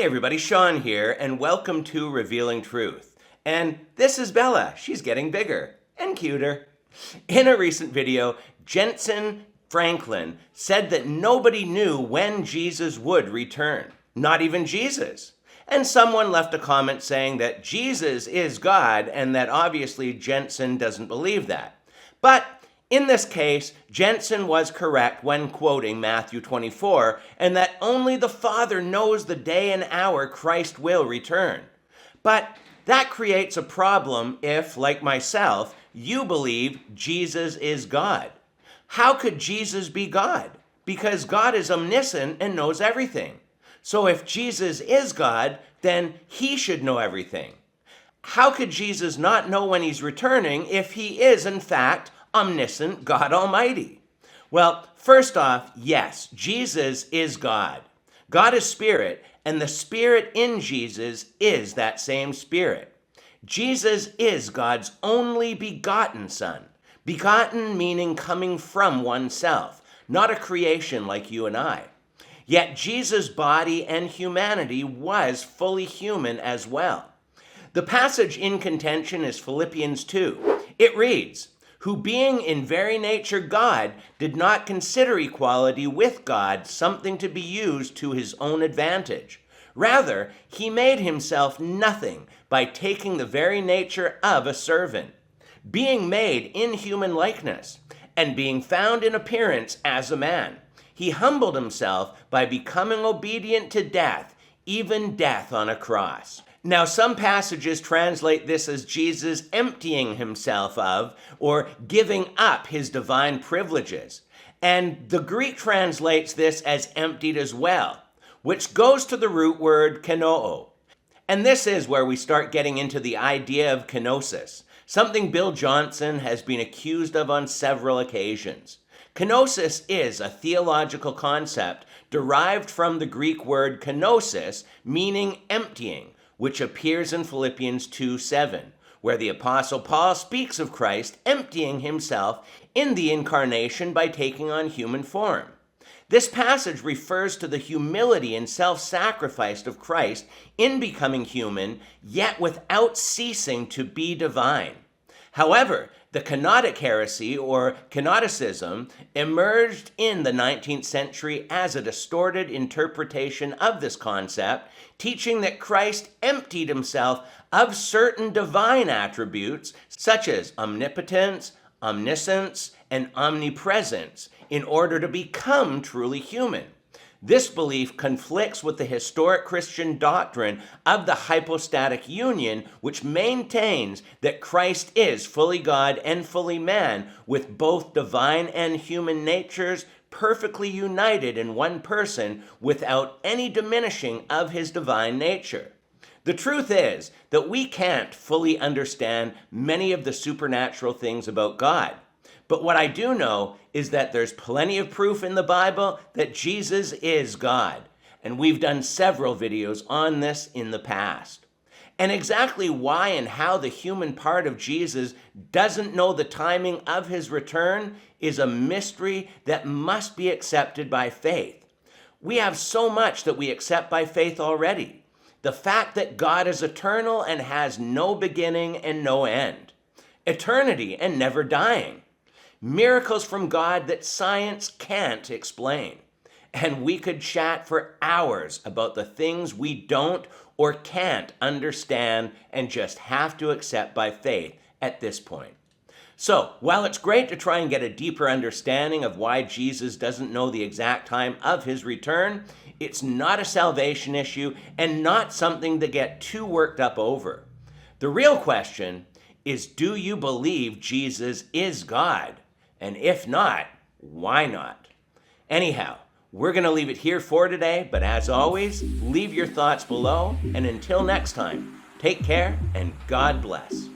Hey everybody, Sean here, and welcome to Revealing Truth. And this is Bella. She's getting bigger and cuter. In a recent video, Jentezen Franklin said that nobody knew when Jesus would return, not even Jesus. And someone left a comment saying that Jesus is God and that obviously Jentezen doesn't believe that. But in this case, Jentezen was correct when quoting Matthew 24, and that only the Father knows the day and hour Christ will return. But that creates a problem if, like myself, you believe Jesus is God. How could Jesus be God? Because God is omniscient and knows everything. So if Jesus is God, then he should know everything. How could Jesus not know when he's returning if he is, in fact, omniscient God Almighty? Well, first off, yes, Jesus is God. God is spirit, and the spirit in Jesus is that same spirit. Jesus is God's only begotten Son. Begotten meaning coming from oneself, not a creation like you and I. Yet Jesus' body and humanity was fully human as well. The passage in contention is Philippians 2. It reads, "Who being in very nature God, did not consider equality with God something to be used to his own advantage. Rather, he made himself nothing by taking the very nature of a servant, being made in human likeness, and being found in appearance as a man. He humbled himself by becoming obedient to death, even death on a cross." Now, some passages translate this as Jesus emptying himself of or giving up his divine privileges. And the Greek translates this as emptied as well, which goes to the root word kenoo. And this is where we start getting into the idea of kenosis, something Bill Johnson has been accused of on several occasions. Kenosis is a theological concept derived from the Greek word kenosis, meaning emptying, which appears in Philippians 2:7, where the Apostle Paul speaks of Christ emptying himself in the incarnation by taking on human form. This passage refers to the humility and self-sacrifice of Christ in becoming human, yet without ceasing to be divine. However, the kenotic heresy, or kenoticism, emerged in the 19th century as a distorted interpretation of this concept, teaching that Christ emptied himself of certain divine attributes, such as omnipotence, omniscience, and omnipresence, in order to become truly human. This belief conflicts with the historic Christian doctrine of the hypostatic union, which maintains that Christ is fully God and fully man, with both divine and human natures perfectly united in one person without any diminishing of his divine nature. The truth is that we can't fully understand many of the supernatural things about God. But what I do know is that there's plenty of proof in the Bible that Jesus is God. And we've done several videos on this in the past. And exactly why and how the human part of Jesus doesn't know the timing of his return is a mystery that must be accepted by faith. We have so much that we accept by faith already. The fact that God is eternal and has no beginning and no end. Eternity and never dying. Miracles from God that science can't explain. And we could chat for hours about the things we don't or can't understand and just have to accept by faith at this point. So, while it's great to try and get a deeper understanding of why Jesus doesn't know the exact time of his return, it's not a salvation issue and not something to get too worked up over. The real question is, do you believe Jesus is God? And if not, why not? Anyhow, we're going to leave it here for today, but as always, leave your thoughts below, and until next time, take care and God bless.